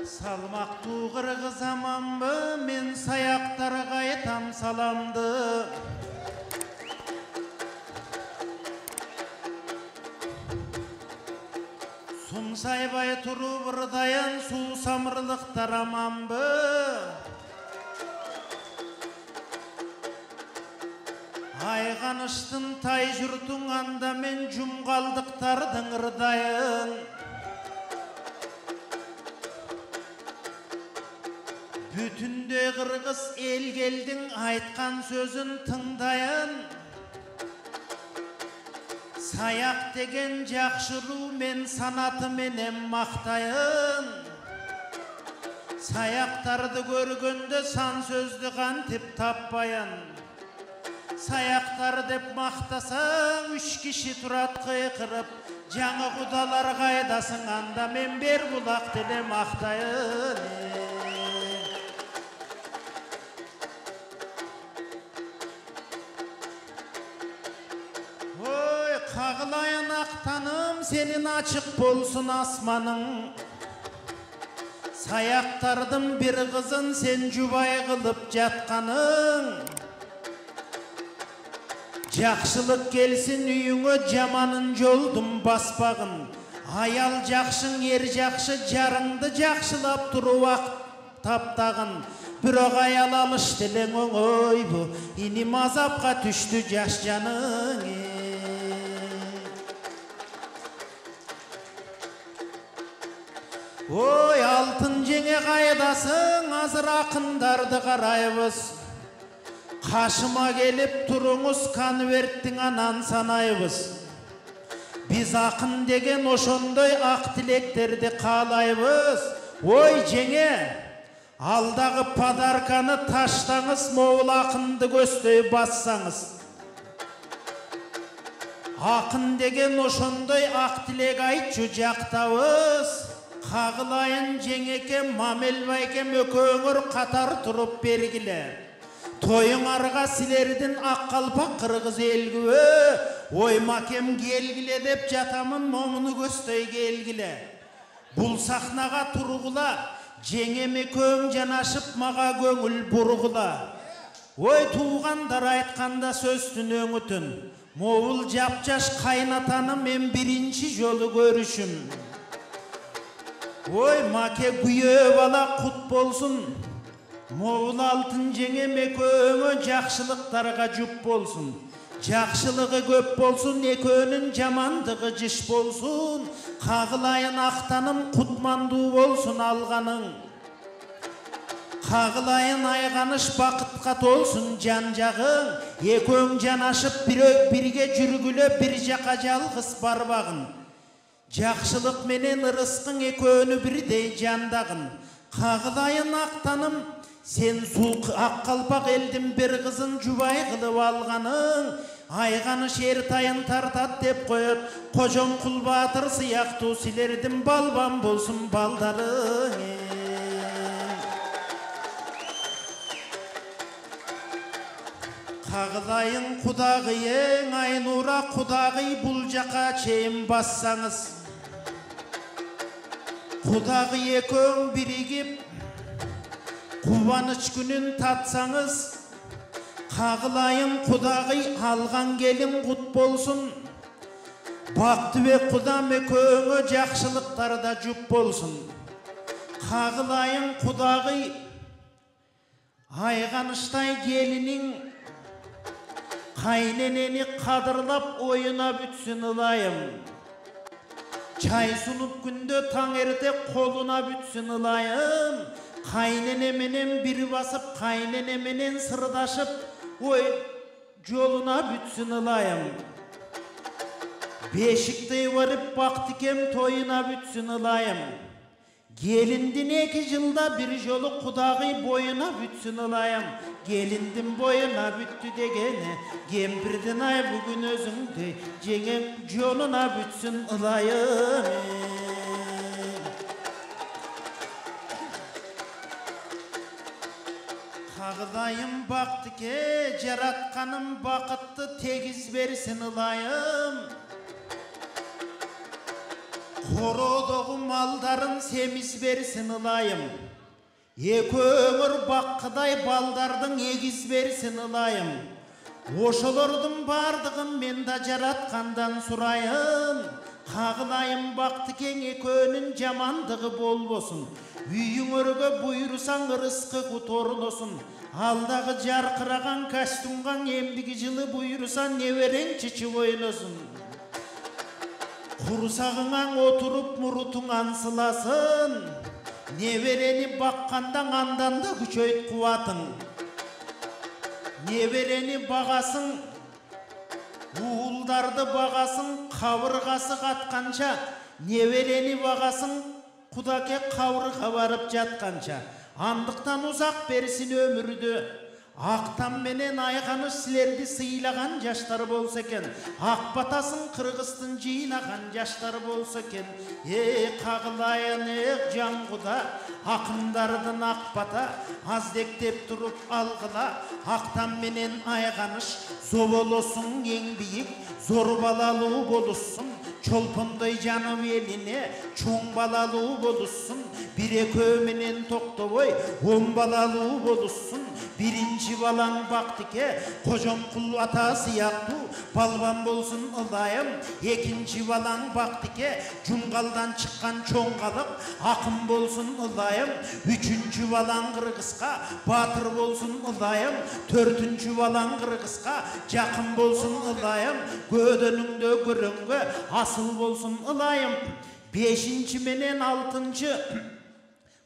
Салмақтуу кыргыз аманбы, мен саяктарга айтам саламды. Сумсайбай туруп ырдайын, суу самырлыктар аманбы. Айганыштын тай журтуң анда мен жумгалдыктардын ырдайын. Бүтүндөй кыргыз эл келдиң айткан сөзүн тыңдайын. Саяк деген жакшыруу мен санаты менен мактайын. Саяктарды көргөндө сан сөздү кантип таппайын. Саяктар деп мактасаң, 3 киши турат кыйкырып, жаңы кудалар кайдасың, анда мен бер булак деле мактайын. Кагылайын актаным, сенин ачык болсун асманың. Саяктардын бир кызын сен жубай кылып жатканың. Жакшылык келсин үйүңө, жаманын жолдун баспагын. Аял жакшың, ер жакшы, жарыңды жакшылап туруп акт таптагын. Бирок аял алыш делең оңойбу, иним азапка түштү жаш жаның. Ой, алтын жеңе кайдасың, азыр акындарды карайбыз. Кашыма келип туруңуз, конверттин анан санайбыз. Биз акын деген ошондой ак тилектерди каалайбыз. Ой, жеңе, алдагы подарканы таштаңыз, могул акынды көздөй бассаңыз. Акын деген ошондой ак тилек айтчу жактабыз. Кагылайын жеңеке, Мамел байкем экөөңөр катар туруп бергиле. Тоюңарга силердин ак калпак кыргыз элгүбө. Ой макем келгиле деп жатамын, момуну көздөй келгиле. Бул сахнага тургула, жеңем экөөң жанашып мага көңүл бургула. Ой туугандар айтканда сөздүн өңүтүн, могул жапжаш кайнатаны мен биринчи жолу көрүшүм. Ой маке күйөө бала кут болсун, могул алтын жеңем экөөңө жакшылыктарга жуп болсун. Жакшылыгы көп болсун, экөөнүн жамандыгы жыш болсун. Кагылайын актаным, кутмандуу болсун алганың. Кагылайын айганыш, бакытка толсун жан жагың. Экөөң жанашып бирге жүргүлө, бир жака жалгыз барбагын. Жакшылык менен ырыскың экөөнү бирдей жандагын. Кагылайын актаным, сен сул ак калпак элдин бир кызын жубай кылып алганың. Айганыш эртайын тартат деп коет, Кожон Кул Баатыр сыяктуу силердин балбан болсун балдарың. Кагылайын кудагыйың, Айнура кудагый, бул жака чейин бассаңыз. Кудагый экөөң биригип, кубаныч күнүн татсаңыз. Кагылайын кудагый, алган келин кут болсун. Бактыбек кудам экөөңө жакшылыктарда жуп болсун. Кагылайын кудагый, айганыштай келиниң кайненени кадырлап оюна бүтсүн ылайым. Чай сунуп күндө таң эрте колуна бүтсүн ылайым. Кайнене менен бир басып, кайнене менен сырдашып, ой жолуна бүтсүн ылайым. Бешиктей барып бактикем тоюна бүтсүн ылайым. Gelindin 2 жылда bir жолу кудагый боюна бүтсүн ылайым. Gelindin boyuna büttü degene, кемпирдин ай бүгүн өзүңдөй, жеңең жолуна бүтсүн ылайым. Кагылайым бактыке, жаратканым бакытты тегиз берсин ылайым. Хоrodогу малдарын семиз берсин ылайым. Экөңір баққыдай балдардың егіз берсин ылайым. Ошолордун бардығын мен да жаратқандан сұрайын. Қағылайым бақты кен екөнің жамандығы болбосын. Үйіңөргө бұйырсаң ырысқы құторлосын. Алдағы жарқыраған костюмған емдігі жылы бұйырсан неверен чичи ойносын. Құрсағыңан отырып мұрутың ансыласын. Неверени баққандан андан да күчөйт қуатың. Неверени бағасын, уылдарды бағасын, қабырғасы қатқанша. Неверени бағасын, құдаке қабырға барып жатқанша. Андықтан ұзақ берсін өмірді. Ақтан менен айғаныш сілерді сыйлаған жаштар болса екен. Ақ батасын қырғыстың жинаған жаштар болса екен. Қағылайын жан құда, ақындардың ақ бата, аздектеп тұрып алғыла. Ақтан менен айғаныш зоболосын ең биік, зор балалу болусын. Çolpunday canım eline çoğun balalı boluşsun. Bir ekö toktoboy 10 balalı boluşsun. Birinci balan baktike kocam kul atası yaktı. Balvan bolsun ılayım. İkinci balan baktike cungaldan çıkan çoğungalık akım bolsun ılayım. Üçüncü balan kırgızka batır bolsun ılayım. Dördüncü balan kırgızka jakın bolsun ılayım. Gödönünde görüngü asıl bolsun ılayım. Beşinci menen altıncı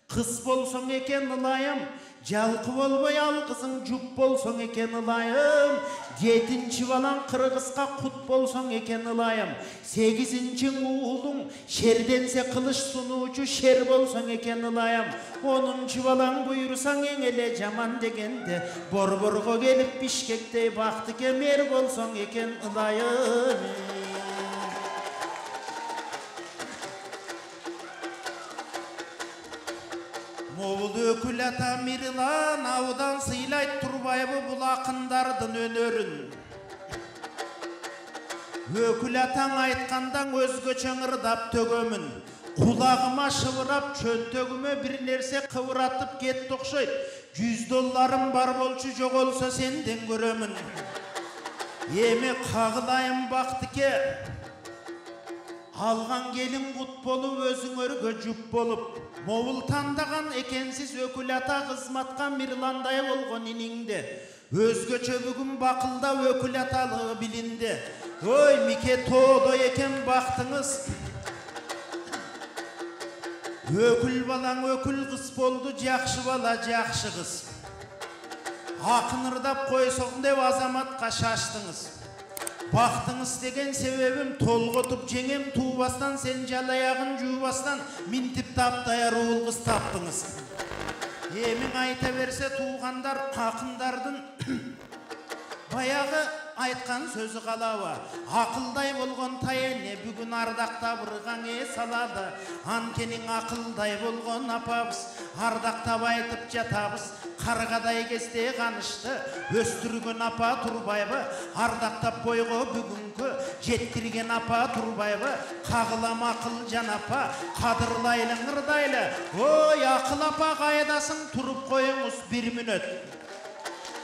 kız bolsun eken ılayım. Жалқы болбай алқызың жұп болсаң екен ылайым. Жетінші балаң қырғызға құт болсаң екен ылайым. Сегізінші уылың шерденсе қылыш сунуучу шер болсаң екен ылайым. 10-шы балаң бұйырсаң ең еле жаман дегенде Борборға келіп Бишкектей бақты кемер болсаң екен ылайым. Моғыл өкіл ата Мирлан аудан сыйлайт Турбайбы бұл ақындардың өнерін. Өкіл атаң айтқандан өзгөчө ыңырдап төгөмін. Құлағыма шывырап чөнтөгіме бір нәрсе қывыратып кетті оқшайт. $100 бар болчу жоқ олса сенден көрөмін. Еме қағылайым бақтыке. Алған келін құт болып өзіңөргө жұп болып. Моғыл тандаған екенсіз өкіл ата қызматқа Мирландай болған иніңде. Өзгөчө бүгін бақылда өкіл аталығы білінді. Ой, мике тоодо екен бақтыңыз. Өкіл балаң өкіл қыз болды, жақшы бала жақшы қыз. Ақынырдап қойсоғын деп азаматқа шаштыңыз. Бақтыңыз деген себебім толғытып жеңем туыбастан, сен жалаяғын жуыбастан, минтіп таптаяр уыл қыз таптыңыз. Емің айта берсе туғандар ақындардың баяғы айтқан сөзі қалауы. Ақылдай болған тайене бүгін ардақта бұрған салады. Анкенің ақылдай болған апабыз, ардақтап айтып жатабыз. Қарғадай кесте қанышты, өстірген апа Турбайбы, ардақтап бойғы бүгінгі, жеттірген апа Турбайбы, қағылам ақыл жан апа, қадырлайлың ырдайлы. Ой, ақыл апа қайдасың, тұрып қойыңыз 1 минут.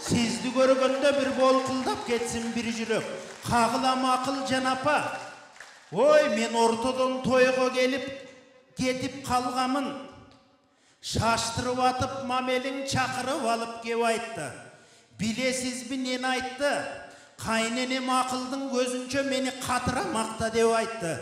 Сізді көргенде бір болқылдап кетсін бір жүрек. Қағылам ақыл жан апа. Ой, мен ортадан тойға келіп, кетіп қалғамын. Шаштырып атып, мамелің чақырып алып кеп айтты. Білесіз бі нені айтты? Қайненем ақылдың көзінше мені қатыра мақта деп айтты.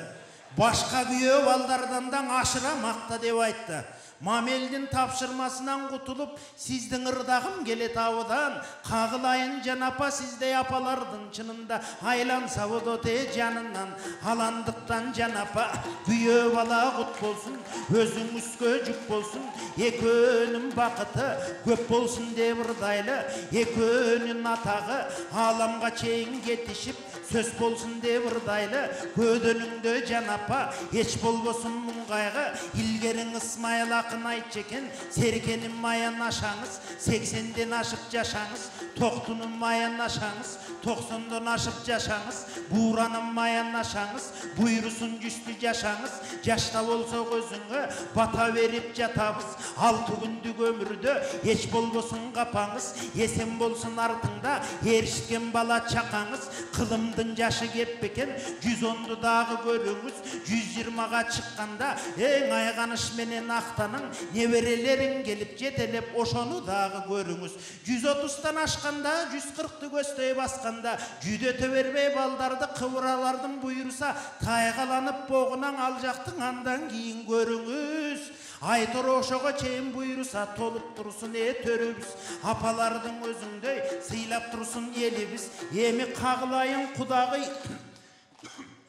Башқа күйе балдардан ашыра мақта деп айтты. Мамелдің тапшырмасынан құтылып, сіздің ырдағым келет ауыдан. Қағылайын жан апа, сіздей апалардың чынында айлан савудоте жанынан. Аландықтан жан апа, күйе бала құт болсын, өзің үске жүк болсын. Екөнің бақыты көп болсын деп ырдайлы, екөнің атағы аламға чейін кетішіп, söz bolsun de ırdайлы, көдөнүңдө жан апа, эч болбосун муң кайгы, илгериң Исмайыл акын айтчы экен, серкеним маян ашаңыз, 80ден ашып жашаңыз, токтунун маян ашаңыз, 90дон ашып жашаңыз, бууранын маян ашаңыз, буйрусун жүстү жашаңыз, жашта болсо көзүңө бата берип жатабыз, 6 күндүк өмүрдө эч болбосун капаңыз, эсен болсун артыңда эришкен бала чакаңыз, кылымдын жашы кеп бекен, 110ду дагы көрүңүз, 120га чыкканда эң айганыш менен актанын неберелериң келип жетелеп ошону дагы көрүңүз, 130тан ашканда 140ты көздөй басканда, жүдөтө бербей балдарды кыбыралардын буйруса тайгаланып богунан ал жактың андан кийин көрүңүз. Айтор ошого чейин буйруса толуп турсун төрүбүз, апалардын өзүңдөй сыйлап турсун элибиз. Эми кагылайын кудагый,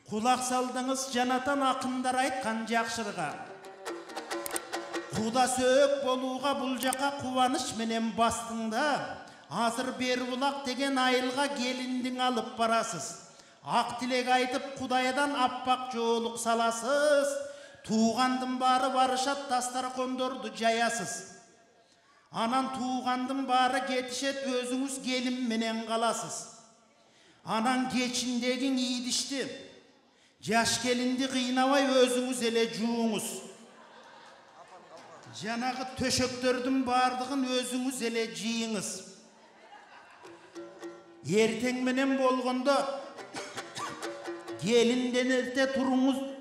кулак салдыңыз жанатан акындар айткан жакшырга. Куда сөөк болууга бул жака кубаныч менен бастыңда, азыр Бербулак деген айылга келиндиң алып барасыз. Ак тилек айтып Кудайдан аппак жоолук саласыз. Туғандың бары барышат, дастаркондорду жаясыз. Анан туғандың бары кетишет, өзүңүз келин менен каласыз. Анан кечиндегиң ийдишти, жаш келинди кыйнабай өзүңүз эле жууңуз. Жанагы төшөктөрдүн бардыгын өзүңүз эле жийиңиз. Эртең менен болгондо келинден эрте туруңуз.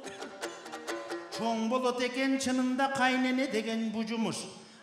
Чоң болот экен чынында кайнене деген бужумуш.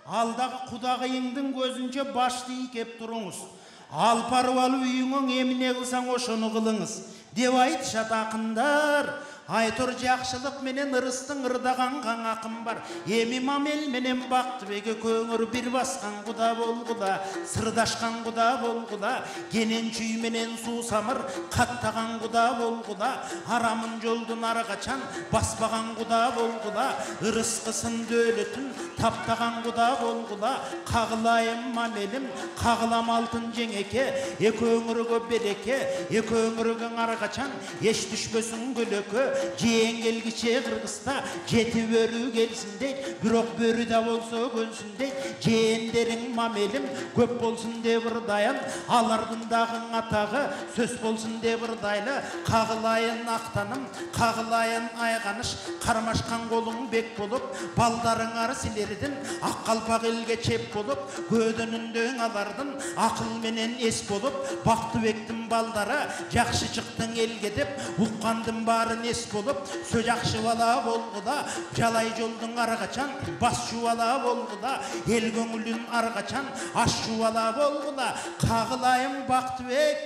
Алдагы кудагыйыңдын көзүнчө башты ийкеп туруңуз. Алпарып алып үйүңөң эмне кылсаң ошону кылыңыз деп айтышат акындар. Айтор жакшылык менен ырыстың ырдаган каң акын бар. Эми Мамел менен Бактыбек көңөр бир баскан куда болгула, сырдашкан куда болгула, кенен чүй менен суу самыр каттаган куда болгула, арамын жолдун ары качан баспаган куда болгула, ырыскысын дөөлөтүн таптаган куда болгула, кагылайым Мамелим, кагылам алтын жеңеке, экөөңөргө береке, экөөңөргөң ары качан эч түшпөсүн көлөкө. Жең келгиче Кыргызста жети бөрү келсин дейт, бирок бөрү да болсо көнсүн дейт. Жээндериң Мамелим көп болсун деп ырдайын, алардын дагы атагы сөз болсун деп ырдайлы. Кагылайын актаным, кагылайын айганыш, кармашкан колуң бек болуп, балдарыңар силердин ак калпак элге чеп болуп, көдөнүндөң алардын акыл менен эс болуп, Бактыбектин балдары жакшы чыктың элге деп, уккандын баарын эс болуп, сөз жакшы бала болгула, жалай жолдун ары качан бас жубала болгула, эл көңүлүн ары качан аш жубала болгула. Кагылайын Бактыбек,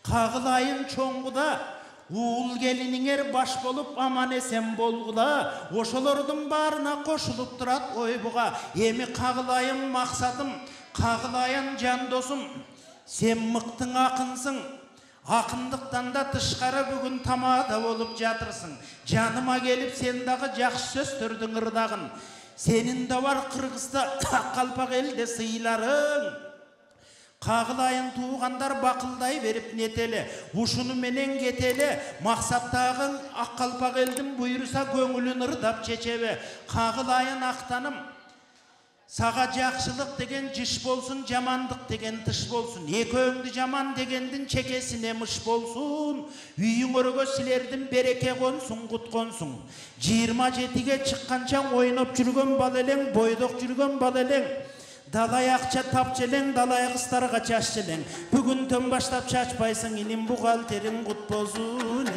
кагылайын чоңгуда, уул келиниңер баш болуп аман эсен болгула. Ошолордун баарына кошулуп турат ойбуга. Эми кагылайын максатым, кагылайын жан досум, сен мыктың акынсың. Акындыктан да тышкары бүгүн тамада болуп жатырсың. Жаныма келип сен дагы жакшы сөздөрдүн ырдагын. Сенин да бар Кыргызда ак калпак элде сыйларың. Кагылайын туугандар бакылдай берип нетеле, ушуну менен кетеле. Максаттагы ак калпак элдин буйруса көңүлүн ырдап чечебе. Кагылайын актаным, сага жакшылык деген жыш болсун, жамандык деген тыш болсун. Экөөңдү жаман дегендин чекесине мыш болсун. Үйүңөргө силердин береке консун, кут консун. 27ге чыкканча ойноп жүргөн бала элең, бойдок жүргөн бала элең. Далай акча тапчы элең, далай кыздарга чаччы элең. Бүгүндөн баштап чачпайсың, иним бухгалтериң кут болсун.